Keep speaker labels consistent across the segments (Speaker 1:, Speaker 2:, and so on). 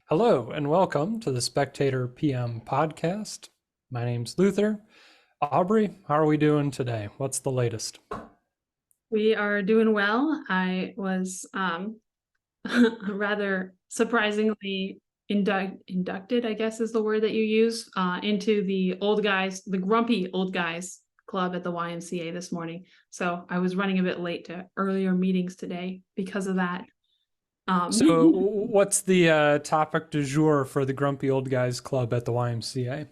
Speaker 1: Hello and welcome to the Spectator PM podcast. My name's Luther. Aubrey, how are we doing today? What's the latest?
Speaker 2: We are doing well. I was rather surprisingly inducted, I guess is the word that you use, into the old guys, the grumpy old guys club at the YMCA this morning. So I was running a bit late to earlier meetings today because of that.
Speaker 1: So, what's the topic du jour for the Grumpy Old Guys Club at the YMCA?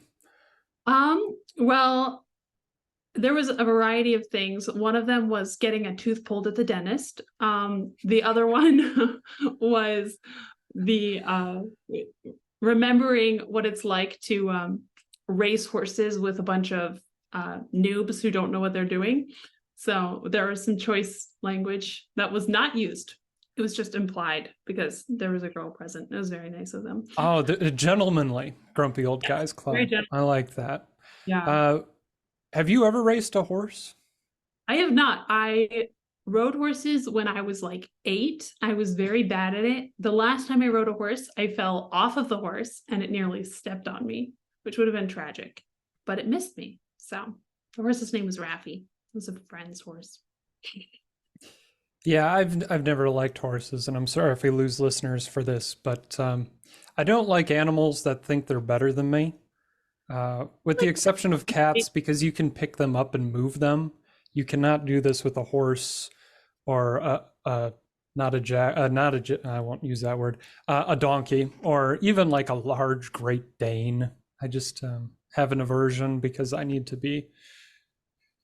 Speaker 2: Well, there was a variety of things. One of them was getting a tooth pulled at the dentist. The other one was the remembering what it's like to race horses with a bunch of noobs who don't know what they're doing. So there was some choice language that was not used. It was just implied because there was a girl present. It was very nice of them.
Speaker 1: Oh, the gentlemanly Grumpy Old Guys
Speaker 2: Very
Speaker 1: Club.
Speaker 2: gentle.
Speaker 1: I like that.
Speaker 2: Yeah.
Speaker 1: Uh, have you ever raced a horse?
Speaker 2: I have not. I rode horses when I was like 8. I was very bad at it. The last time I rode a horse, I fell off of the horse and it nearly stepped on me, which would have been tragic, but it missed me. So the horse's name was Raffi. It was a friend's horse.
Speaker 1: Yeah, I've never liked horses, and I'm sorry if we lose listeners for this, but I don't like animals that think they're better than me. With the exception of cats, because you can pick them up and move them. You cannot do this with a horse or I won't use that word, a donkey, or even like a large Great Dane. I just have an aversion because I need to be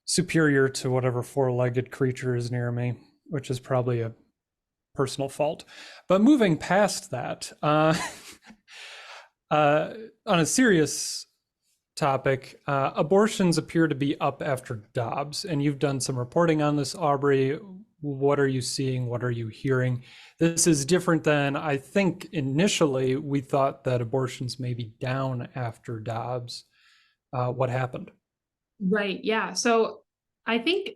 Speaker 1: superior to whatever four-legged creature is near me, which is probably a personal fault. But moving past that, on a serious topic, abortions appear to be up after Dobbs, and you've done some reporting on this, Aubrey. What are you seeing? What are you hearing? This is different than, I think initially we thought that abortions may be down after Dobbs. What happened?
Speaker 2: Right. Yeah. So I think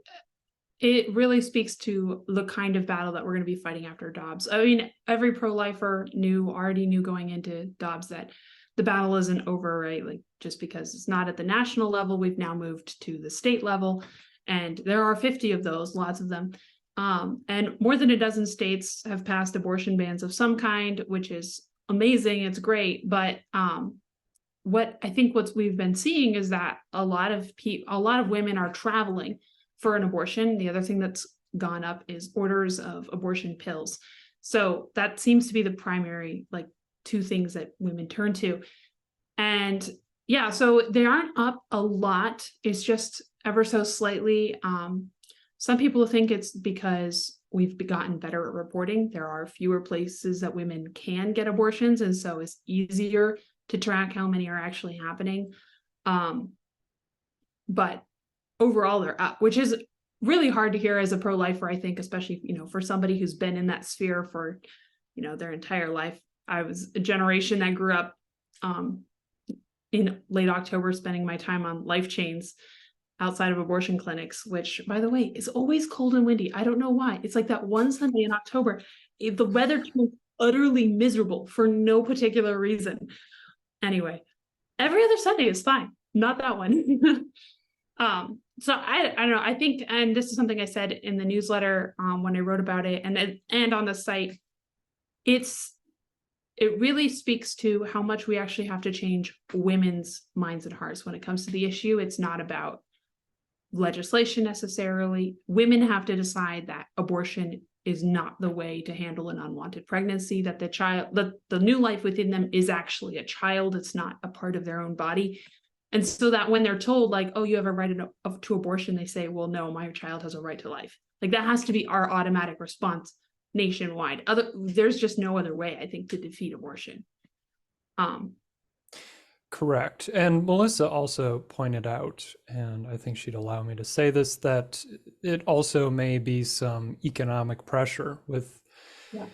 Speaker 2: it really speaks to the kind of battle that we're going to be fighting after Dobbs. I mean, every pro-lifer already knew going into Dobbs that the battle isn't over, right? Like just because it's not at the national level, we've now moved to the state level, and there are 50 of those, lots of them. And more than a dozen states have passed abortion bans of some kind, which is amazing. It's great, but what we've been seeing is that a lot of women are traveling for an abortion. The other thing that's gone up is orders of abortion pills. So that seems to be the primary, like, two things that women turn to. And yeah, so they aren't up a lot. It's just ever so slightly. Some people think it's because we've gotten better at reporting. There are fewer places that women can get abortions, and so it's easier to track how many are actually happening. But overall they're up, which is really hard to hear as a pro-lifer, I think, especially, for somebody who's been in that sphere for, their entire life. I was a generation that grew up in late October, spending my time on life chains outside of abortion clinics, which, by the way, is always cold and windy. I don't know why. It's like that one Sunday in October, the weather turns utterly miserable for no particular reason. Anyway, every other Sunday is fine. Not that one. So I don't know. I think, and this is something I said in the newsletter when I wrote about it, and on the site, it really speaks to how much we actually have to change women's minds and hearts when it comes to the issue. It's not about legislation necessarily. Women have to decide that abortion is not the way to handle an unwanted pregnancy, that the new life within them is actually a child. It's not a part of their own body. And so that when they're told, like, oh, you have a right to abortion, they say, well, no, my child has a right to life. Like, that has to be our automatic response nationwide. There's just no other way, I think, to defeat abortion.
Speaker 1: Correct. And Melissa also pointed out, and I think she'd allow me to say this, that it also may be some economic pressure with
Speaker 2: Yeah.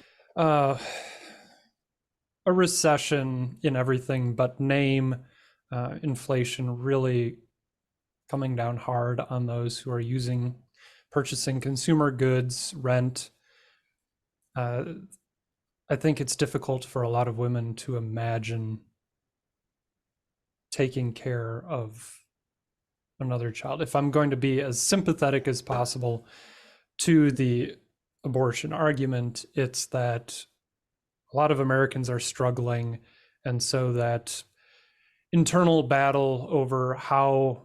Speaker 1: A recession in everything but name, inflation really coming down hard on those who are purchasing consumer goods, rent. I think it's difficult for a lot of women to imagine taking care of another child. If I'm going to be as sympathetic as possible to the abortion argument, it's that a lot of Americans are struggling, and so that internal battle over how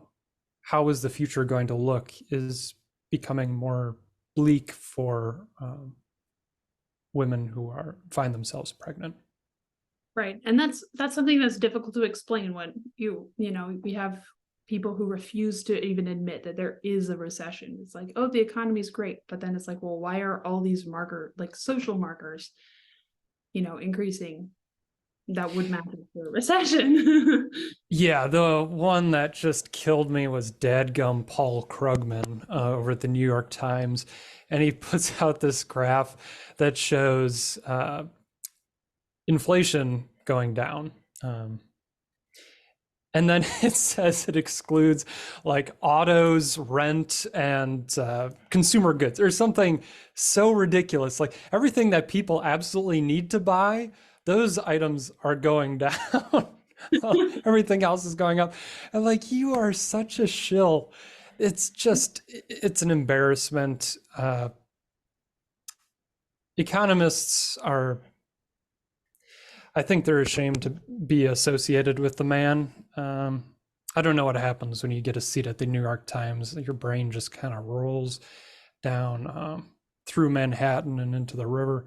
Speaker 1: is the future going to look is becoming more bleak for women who find themselves pregnant.
Speaker 2: Right. And that's something that's difficult to explain when we have people who refuse to even admit that there is a recession. It's like, oh, the economy is great. But then it's like, well, why are all these social markers, increasing that would matter for a recession?
Speaker 1: Yeah, the one that just killed me was dadgum Paul Krugman over at the New York Times. And he puts out this graph that shows inflation going down. And then it says it excludes like autos, rent, and consumer goods, or something so ridiculous. Like everything that people absolutely need to buy, those items are going down. Everything else is going up. And like, you are such a shill. It's an embarrassment. Economists are, I think they're ashamed to be associated with the man. I don't know what happens when you get a seat at the New York Times. Your brain just kind of rolls down through Manhattan and into the river.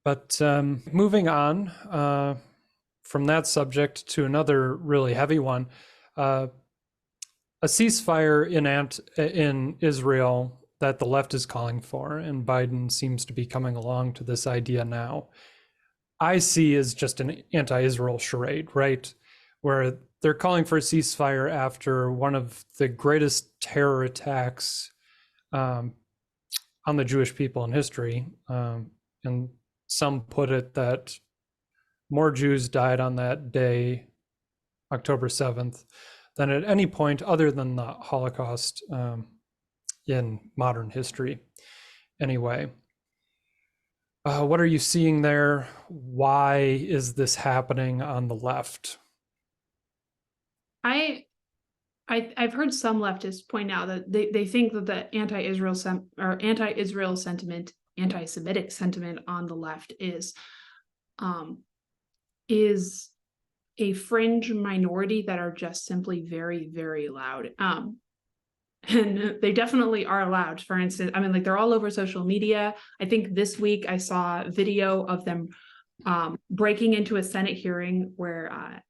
Speaker 1: But moving on from that subject to another really heavy one, a ceasefire in Israel that the left is calling for, and Biden seems to be coming along to this idea now, I see as just an anti-Israel charade, right? Where they're calling for a ceasefire after one of the greatest terror attacks on the Jewish people in history. And some put it that more Jews died on that day, October 7th, than at any point other than the Holocaust in modern history. Anyway, what are you seeing there? Why is this happening on the left?
Speaker 2: I've heard some leftists point out that they think that the anti-Israel sentiment, anti-Semitic sentiment on the left is a fringe minority that are just simply very, very loud. And they definitely are loud. For instance, I mean, like, they're all over social media. I think this week I saw a video of them breaking into a Senate hearing where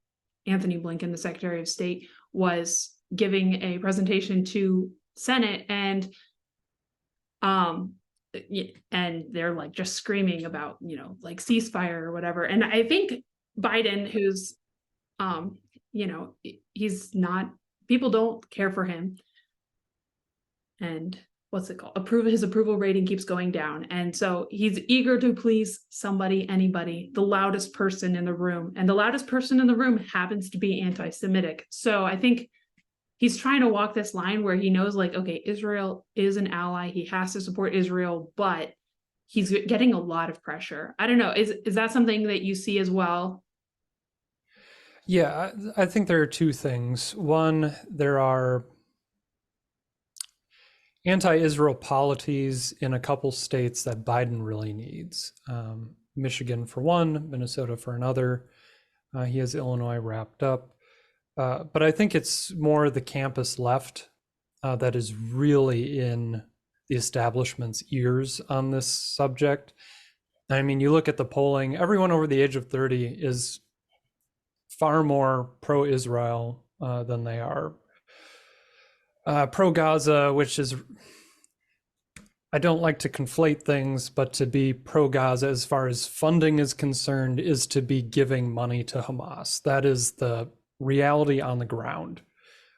Speaker 2: Anthony Blinken, the Secretary of State, was giving a presentation to Senate, and they're like just screaming about, like, ceasefire or whatever. And I think Biden, who's he's not, people don't care for him, and what's it called? His approval rating keeps going down. And so he's eager to please somebody, anybody, the loudest person in the room. And the loudest person in the room happens to be anti-Semitic. So I think he's trying to walk this line where he knows, like, okay, Israel is an ally. He has to support Israel, but he's getting a lot of pressure. I don't know. Is that something that you see as well?
Speaker 1: Yeah, I think there are two things. One, there are anti-Israel polities in a couple states that Biden really needs. Michigan for one, Minnesota for another. He has Illinois wrapped up. But I think it's more the campus left that is really in the establishment's ears on this subject. I mean, you look at the polling, everyone over the age of 30 is far more pro-Israel than they are pro-Gaza, which is, I don't like to conflate things, but to be pro-Gaza as far as funding is concerned is to be giving money to Hamas. That is the reality on the ground.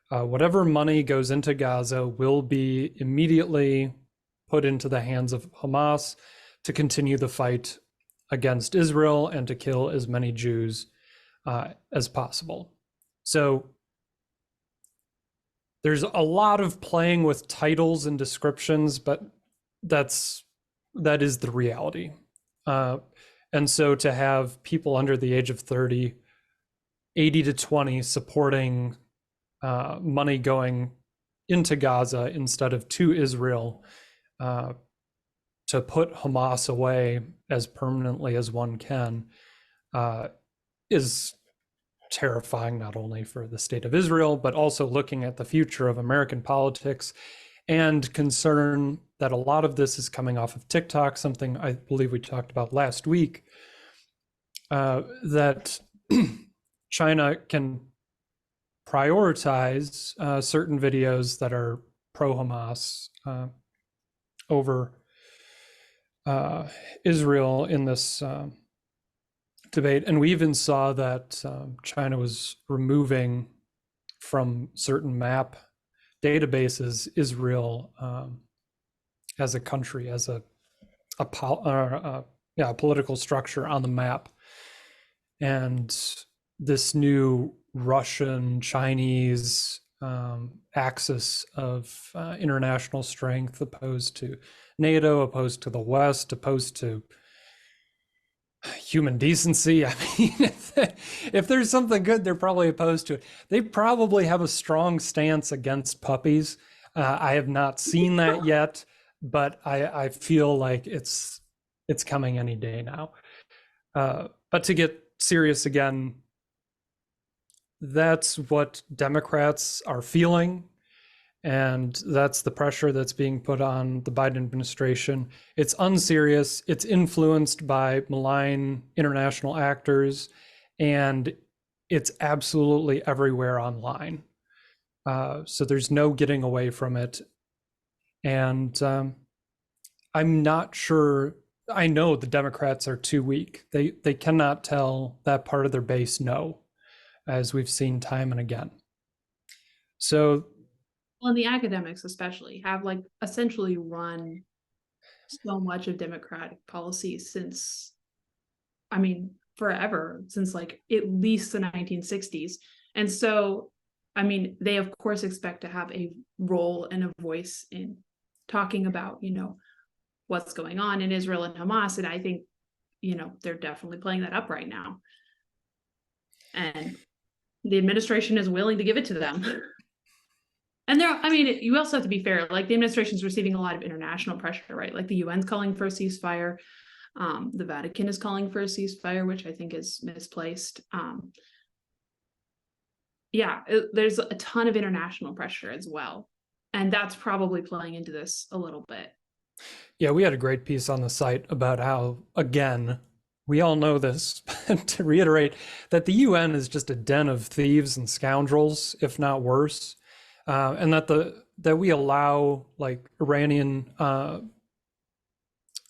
Speaker 1: Whatever money goes into Gaza will be immediately put into the hands of Hamas to continue the fight against Israel and to kill as many Jews as possible. So there's a lot of playing with titles and descriptions, but that is the reality. And so to have people under the age of 30, 80 to 20 supporting money going into Gaza instead of to Israel, to put Hamas away as permanently as one can, is terrifying, not only for the state of Israel, but also looking at the future of American politics, and concern that a lot of this is coming off of TikTok, something I believe we talked about last week, that China can prioritize certain videos that are pro-Hamas over Israel in this debate. And we even saw that China was removing from certain map databases Israel as a country, as a political structure on the map. And this new Russian, Chinese axis of international strength, opposed to NATO, opposed to the West, opposed to human decency. I mean, if there's something good, they're probably opposed to it. They probably have a strong stance against puppies. I have not seen that yet, but I feel like it's coming any day now. But to get serious again, that's what Democrats are feeling, and that's the pressure that's being put on the Biden administration. It's unserious, it's influenced by malign international actors, and it's absolutely everywhere online. So there's no getting away from it. And I'm not sure, I know the Democrats are too weak. They cannot tell that part of their base no, as we've seen time and again. So,
Speaker 2: well, and the academics especially have like essentially run so much of Democratic policy since, I mean, forever, since like at least the 1960s. And so, I mean, they of course expect to have a role and a voice in talking about, you know, what's going on in Israel and Hamas. And I think, you know, they're definitely playing that up right now. And the administration is willing to give it to them. And there, I mean, you also have to be fair. Like the administration is receiving a lot of international pressure, right? Like the UN's calling for a ceasefire. The Vatican is calling for a ceasefire, which I think is misplaced. There's a ton of international pressure as well. And that's probably playing into this a little bit.
Speaker 1: Yeah, we had a great piece on the site about how, again, we all know this, but to reiterate, that the UN is just a den of thieves and scoundrels, if not worse. And that we allow like Iranian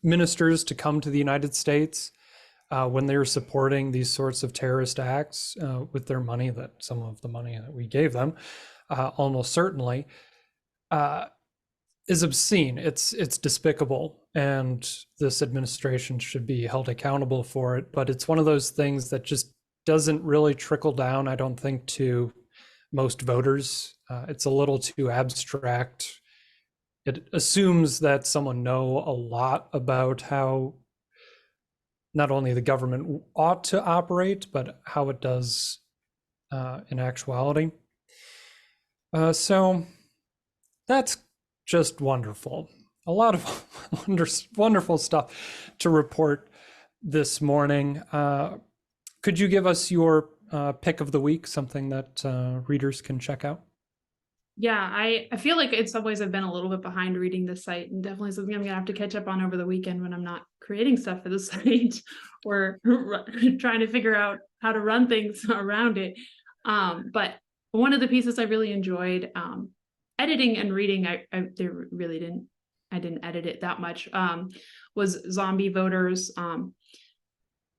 Speaker 1: ministers to come to the United States when they're supporting these sorts of terrorist acts with their money, that some of the money that we gave them, almost certainly, is obscene. It's despicable, and this administration should be held accountable for it. But it's one of those things that just doesn't really trickle down, I don't think, to most voters. It's a little too abstract. It assumes that someone know a lot about how not only the government ought to operate, but how it does in actuality. So that's just wonderful. A lot of wonderful stuff to report this morning. Could you give us your pick of the week, something that readers can check out?
Speaker 2: Yeah, I feel like in some ways I've been a little bit behind reading the site, and definitely something I'm gonna have to catch up on over the weekend when I'm not creating stuff for the site or trying to figure out how to run things around it. But one of the pieces I really enjoyed editing and reading, I didn't edit it that much, was Zombie Voters.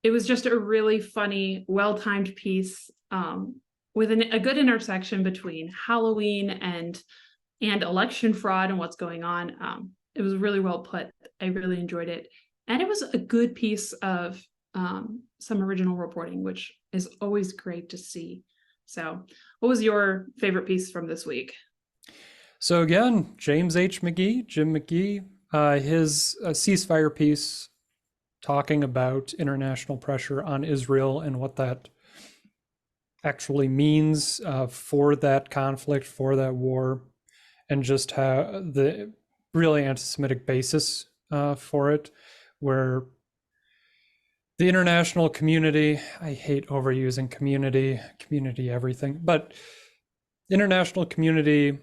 Speaker 2: It was just a really funny, well-timed piece with a good intersection between Halloween and election fraud and what's going on. It was really well put. I really enjoyed it. And it was a good piece of some original reporting, which is always great to see. So what was your favorite piece from this week?
Speaker 1: So again, James H. McGee, Jim McGee, his ceasefire piece talking about international pressure on Israel and what that actually means for that conflict, for that war, and just how the really anti-Semitic basis for it, where the international community, I hate overusing community everything, but international community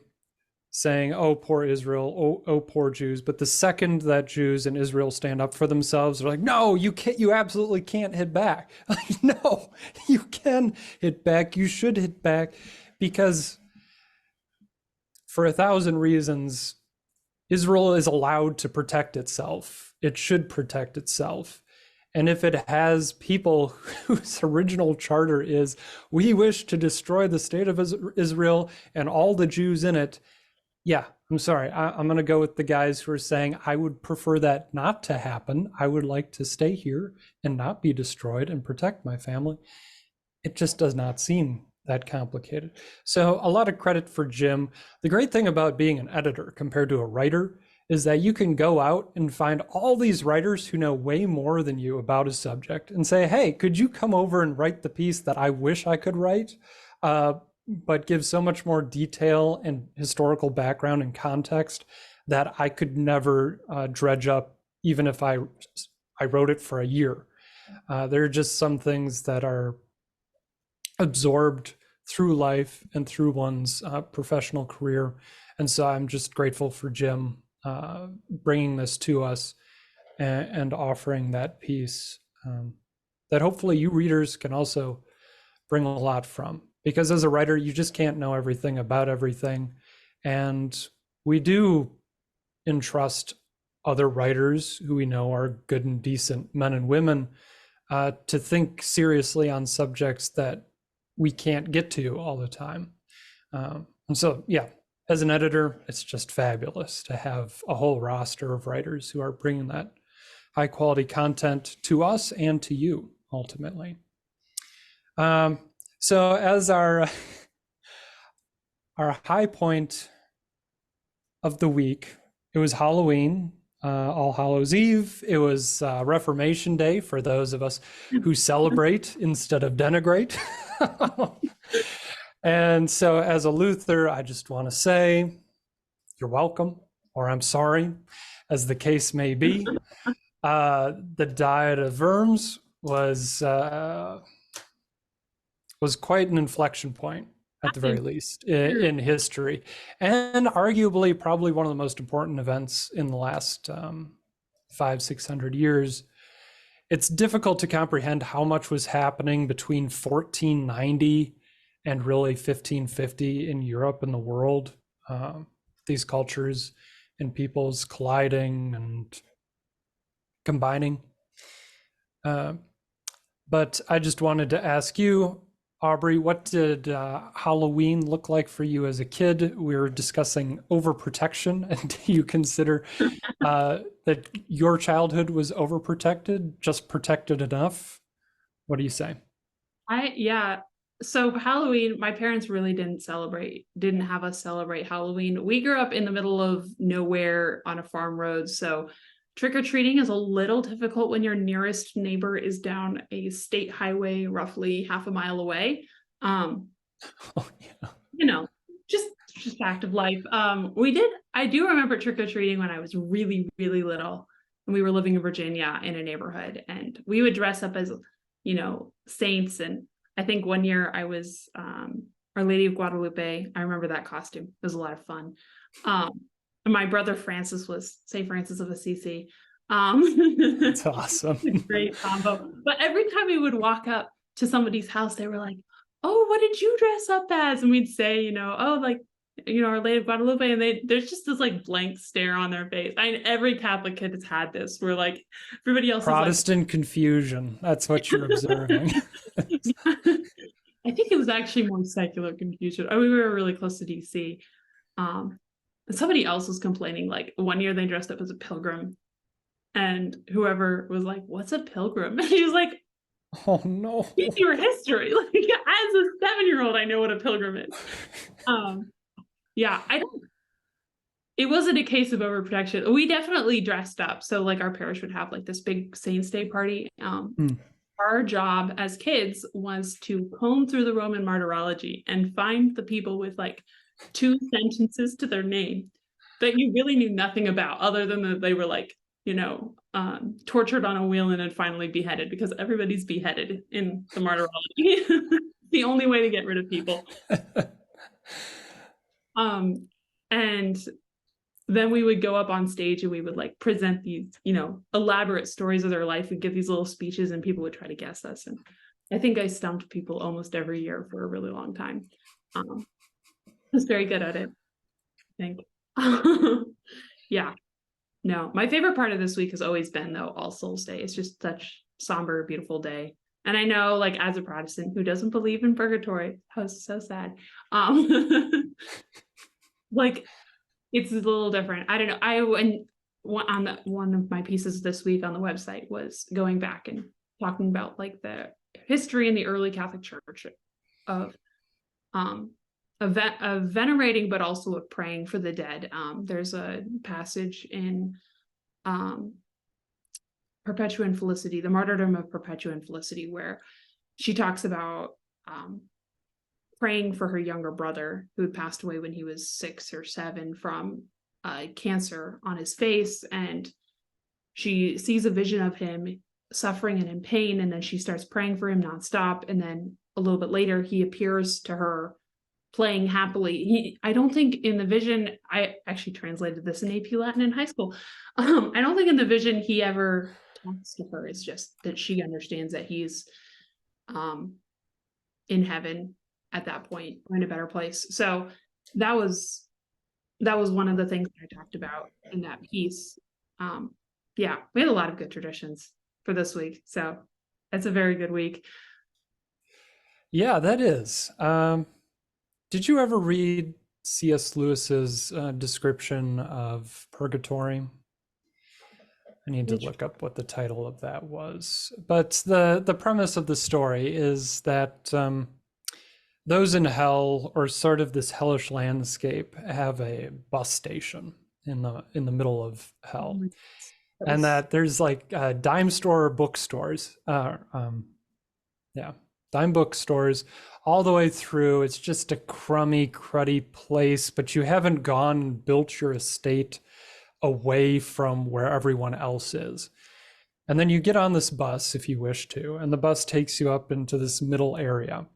Speaker 1: saying, oh, poor Israel, oh, poor Jews. But the second that Jews in Israel stand up for themselves, they're like, no, you can't, you absolutely can't hit back. Like, no, you can hit back. You should hit back, because for 1,000 reasons, Israel is allowed to protect itself. It should protect itself. And if it has people whose original charter is, we wish to destroy the state of Israel and all the Jews in it, yeah, I'm sorry. I'm going to go with the guys who are saying, I would prefer that not to happen. I would like to stay here and not be destroyed and protect my family. It just does not seem that complicated. So a lot of credit for Jim. The great thing about being an editor compared to a writer is that you can go out and find all these writers who know way more than you about a subject and say, hey, could you come over and write the piece that I wish I could write? But give so much more detail and historical background and context that I could never dredge up, even if I wrote it for a year. There are just some things that are absorbed through life and through one's professional career. And so I'm just grateful for Jim bringing this to us and offering that piece that hopefully you readers can also bring a lot from. Because as a writer, you just can't know everything about everything. And we do entrust other writers who we know are good and decent men and women to think seriously on subjects that we can't get to all the time. And so, yeah, as an editor, it's just fabulous to have a whole roster of writers who are bringing that high quality content to us and to you, ultimately. So as our high point of the week, it was Halloween, All Hallows Eve. It was Reformation Day for those of us who celebrate instead of denigrate. And so as a Luther, I just want to say, you're welcome, or I'm sorry, as the case may be. The Diet of Worms was quite an inflection point, at the very least, in history, and arguably probably one of the most important events in the last 500-600 years. It's difficult to comprehend how much was happening between 1490 and really 1550 in Europe and the world. These cultures and peoples colliding and combining. But I just wanted to ask you, Aubrey, what did Halloween look like for you as a kid? We were discussing overprotection, and do you consider that your childhood was overprotected, just protected enough? What do you say?
Speaker 2: Yeah. So Halloween, my parents really didn't have us celebrate Halloween. We grew up in the middle of nowhere on a farm road, so trick-or-treating is a little difficult when your nearest neighbor is down a state highway roughly half a mile away.
Speaker 1: Oh, yeah.
Speaker 2: You know, just fact of life. I do remember trick-or-treating when I was really, really little, and we were living in Virginia in a neighborhood, and we would dress up as, saints. And I think one year I was Our Lady of Guadalupe. I remember that costume. It was a lot of fun. And my brother Francis was St. Francis of Assisi.
Speaker 1: That's awesome.
Speaker 2: Great combo. But every time we would walk up to somebody's house, they were like, "Oh, what did you dress up as?" And we'd say, "Oh, like, Our Lady of Guadalupe," and there's just this like blank stare on their face. Every Catholic kid has had this, where like everybody else
Speaker 1: Protestant
Speaker 2: is like,
Speaker 1: confusion. That's what you're observing.
Speaker 2: I think it was actually more secular confusion. We were really close to DC. Somebody else was complaining, like one year they dressed up as a pilgrim, and whoever was like, "What's a pilgrim?" And he was like,
Speaker 1: "Oh no,
Speaker 2: your history." Like, as a 7-year-old, I know what a pilgrim is. Yeah, it wasn't a case of overprotection. We definitely dressed up. So like our parish would have like this big Saints Day party. Our job as kids was to comb through the Roman martyrology and find the people with like 2 sentences to their name that you really knew nothing about, other than that they were like, tortured on a wheel and then finally beheaded, because everybody's beheaded in the martyrology. The only way to get rid of people. And then we would go up on stage and we would like present these, elaborate stories of their life. We'd give these little speeches and people would try to guess us. And I think I stumped people almost every year for a really long time. I was very good at it, I think. Yeah. No, my favorite part of this week has always been, though, All Souls Day. It's just such somber, beautiful day. And I know, like, as a Protestant who doesn't believe in purgatory, I was so sad. Like, it's a little different. I don't know. One of my pieces this week on the website was going back and talking about like the history in the early Catholic Church of venerating, but also of praying for the dead. There's a passage in Perpetua and Felicity, the martyrdom of Perpetua and Felicity, where she talks about praying for her younger brother who had passed away when he was 6 or 7 from cancer on his face. And she sees a vision of him suffering and in pain. And then she starts praying for him nonstop. And then a little bit later, he appears to her playing happily. I don't think in the vision, I actually translated this in AP Latin in high school. I don't think in the vision he ever talks to her. It's just that she understands that he's in heaven at that point, or in a better place. So that was one of the things I talked about in that piece. Yeah, we had a lot of good traditions for this week. So it's a very good week.
Speaker 1: Yeah, that is. Did you ever read C.S. Lewis's description of purgatory? I need to look up what the title of that was. But the premise of the story is that those in hell, or sort of this hellish landscape, have a bus station in the middle of hell. And that there's like dime store bookstores. Dime bookstores all the way through. It's just a crummy, cruddy place, but you haven't gone and built your estate away from where everyone else is. And then you get on this bus if you wish to, and the bus takes you up into this middle area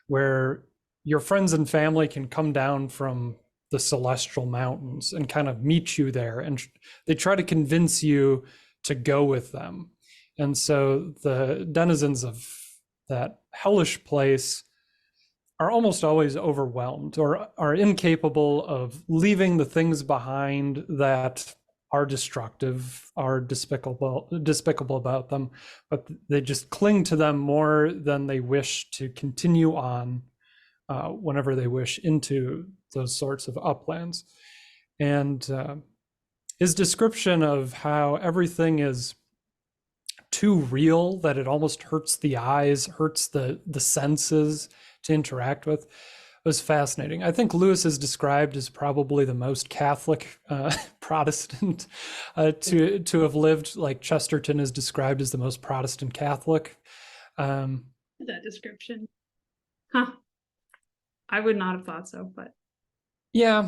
Speaker 1: where your friends and family can come down from the celestial mountains and kind of meet you there. And they try to convince you to go with them. And so the denizens of that hellish place are almost always overwhelmed or are incapable of leaving the things behind that are destructive, are despicable about them, but they just cling to them more than they wish to continue on whenever they wish into those sorts of uplands. And his description of how everything is too real that it almost hurts the eyes, hurts the senses to interact with, was fascinating. I think Lewis is described as probably the most Catholic Protestant to have lived, like Chesterton is described as the most Protestant Catholic.
Speaker 2: That description. Huh. I would not have thought so, but
Speaker 1: yeah,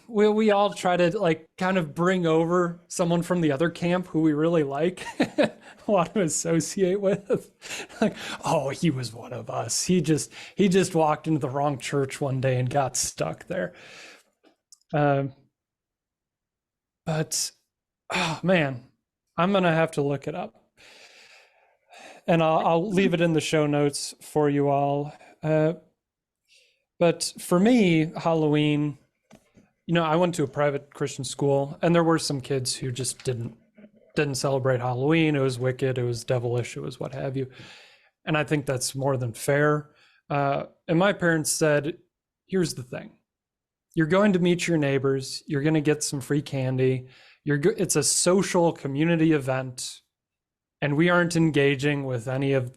Speaker 1: we all try to like kind of bring over someone from the other camp who we really like, want to associate with. Like, oh, he was one of us. He just walked into the wrong church one day and got stuck there. But oh man, I'm gonna have to look it up, and I'll leave it in the show notes for you all. But for me, Halloween, I went to a private Christian school, and there were some kids who just didn't celebrate Halloween. It was wicked, it was devilish, it was what have you. And I think that's more than fair. And my parents said, here's the thing. You're going to meet your neighbors. You're going to get some free candy. It's a social community event. And we aren't engaging with any of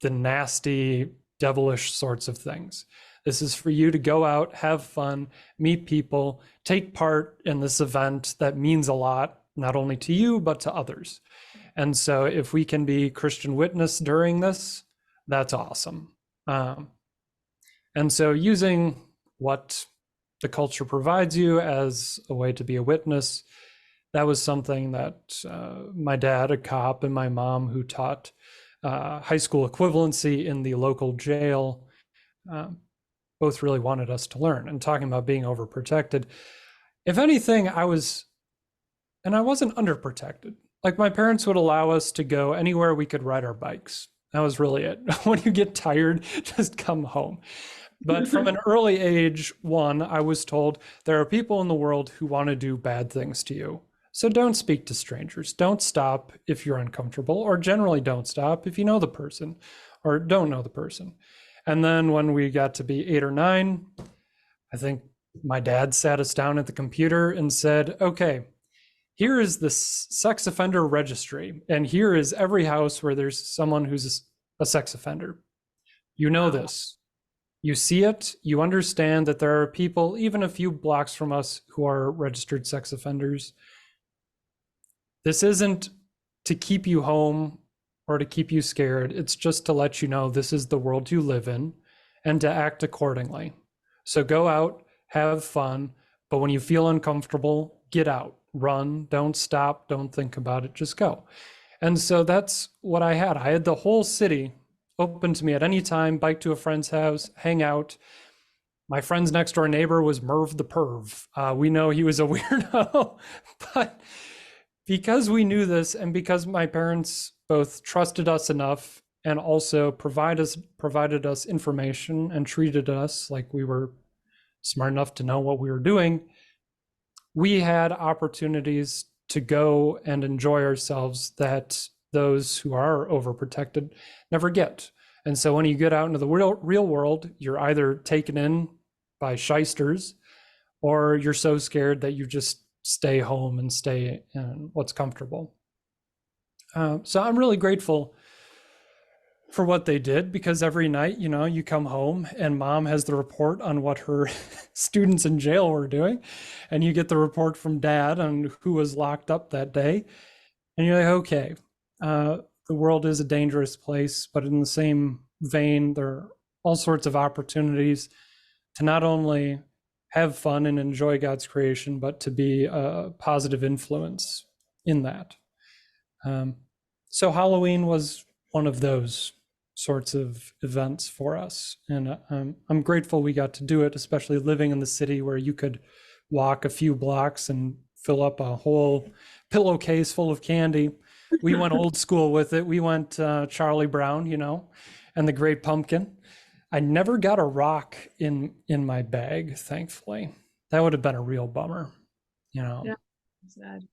Speaker 1: the nasty, devilish sorts of things. This is for you to go out, have fun, meet people, take part in this event that means a lot, not only to you, but to others. And so if we can be Christian witness during this, that's awesome. And so using what the culture provides you as a way to be a witness, that was something that my dad, a cop, and my mom, who taught high school equivalency in the local jail, both really wanted us to learn. And talking about being overprotected, if anything, I wasn't underprotected. Like, my parents would allow us to go anywhere we could ride our bikes. That was really it. When you get tired, just come home. But from an early age, I was told there are people in the world who want to do bad things to you. So don't speak to strangers. Don't stop if you're uncomfortable, or generally don't stop if you know the person or don't know the person. And then when we got to be 8 or 9, I think my dad sat us down at the computer and said, okay, here is the sex offender registry, and here is every house where there's someone who's a sex offender. You know this. You see it. You understand that there are people, even a few blocks from us, who are registered sex offenders. This isn't to keep you home or to keep you scared. It's just to let you know this is the world you live in and to act accordingly. So go out, have fun, but when you feel uncomfortable, get out. Run, don't stop, don't think about it, just go. And so that's what I had. I had the whole city open to me at any time, bike to a friend's house, hang out. My friend's next door neighbor was Merv the Perv. We know he was a weirdo, but because we knew this, and because my parents both trusted us enough and also provided us information and treated us like we were smart enough to know what we were doing, we had opportunities to go and enjoy ourselves that those who are overprotected never get. And so when you get out into the real world, you're either taken in by shysters, or you're so scared that you just stay home and stay in what's comfortable. So I'm really grateful for what they did, because every night, you come home and mom has the report on what her students in jail were doing, and you get the report from dad on who was locked up that day, and you're like, okay, the world is a dangerous place, but in the same vein, there are all sorts of opportunities to not only have fun and enjoy God's creation, but to be a positive influence in that. So Halloween was one of those sorts of events for us. And I'm grateful we got to do it, especially living in the city where you could walk a few blocks and fill up a whole pillowcase full of candy. We went old school with it. We went Charlie Brown, and the Great Pumpkin. I never got a rock in my bag, thankfully. That would have been a real bummer,
Speaker 2: Yeah, sad.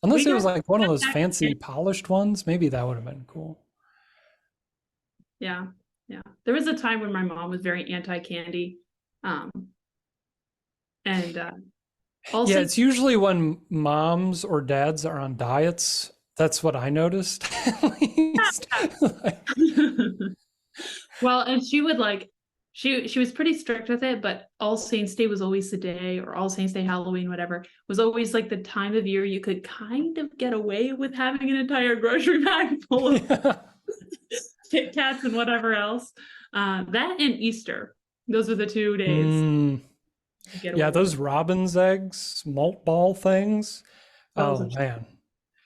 Speaker 1: Unless it was like one of those fancy polished ones, maybe that would have been cool.
Speaker 2: Yeah. There was a time when my mom was very anti-candy. Also,
Speaker 1: yeah, it's usually when moms or dads are on diets. That's what I noticed, at least.
Speaker 2: Well, and she would she was pretty strict with it, but All Saints Day was always the day, or All Saints Day, Halloween, whatever, was always like the time of year you could kind of get away with having an entire grocery bag full of Kit Kats and whatever else. That and Easter. Those are the 2 days.
Speaker 1: Yeah, those robin's eggs, malt ball things. Oh, man.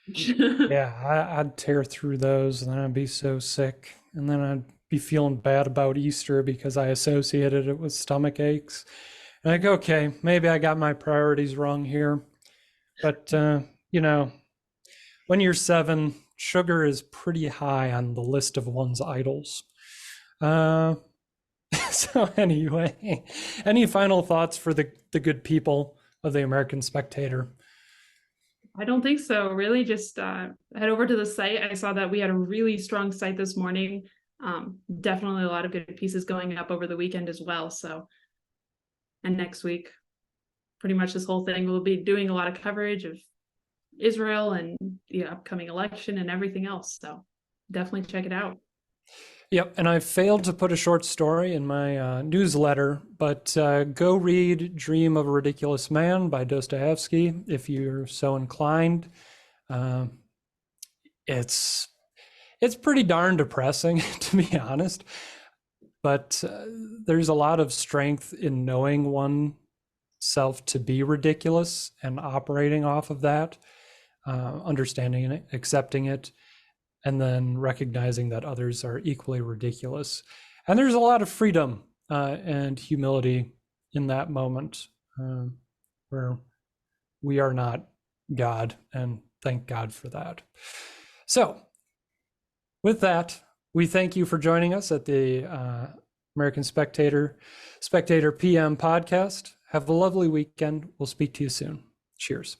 Speaker 1: Yeah, I'd tear through those, and then I'd be so sick. And then I'd be feeling bad about Easter because I associated it with stomach aches. Like, okay, maybe I got my priorities wrong here. But, when you're 7, sugar is pretty high on the list of one's idols. So anyway, any final thoughts for the good people of the American Spectator?
Speaker 2: I don't think so. Really, just head over to the site. I saw that we had a really strong site this morning. Definitely a lot of good pieces going up over the weekend as well. So, and next week, pretty much this whole thing, we'll be doing a lot of coverage of Israel and the upcoming election and everything else. So definitely check it out.
Speaker 1: Yep, and I failed to put a short story in my newsletter, but go read Dream of a Ridiculous Man by Dostoevsky if you're so inclined. Uh, it's pretty darn depressing, to be honest, but there's a lot of strength in knowing oneself to be ridiculous and operating off of that, understanding it, accepting it, and then recognizing that others are equally ridiculous. And there's a lot of freedom and humility in that moment, where we are not God, and thank God for that. So with that, we thank you for joining us at the American Spectator PM podcast. Have a lovely weekend. We'll speak to you soon. Cheers.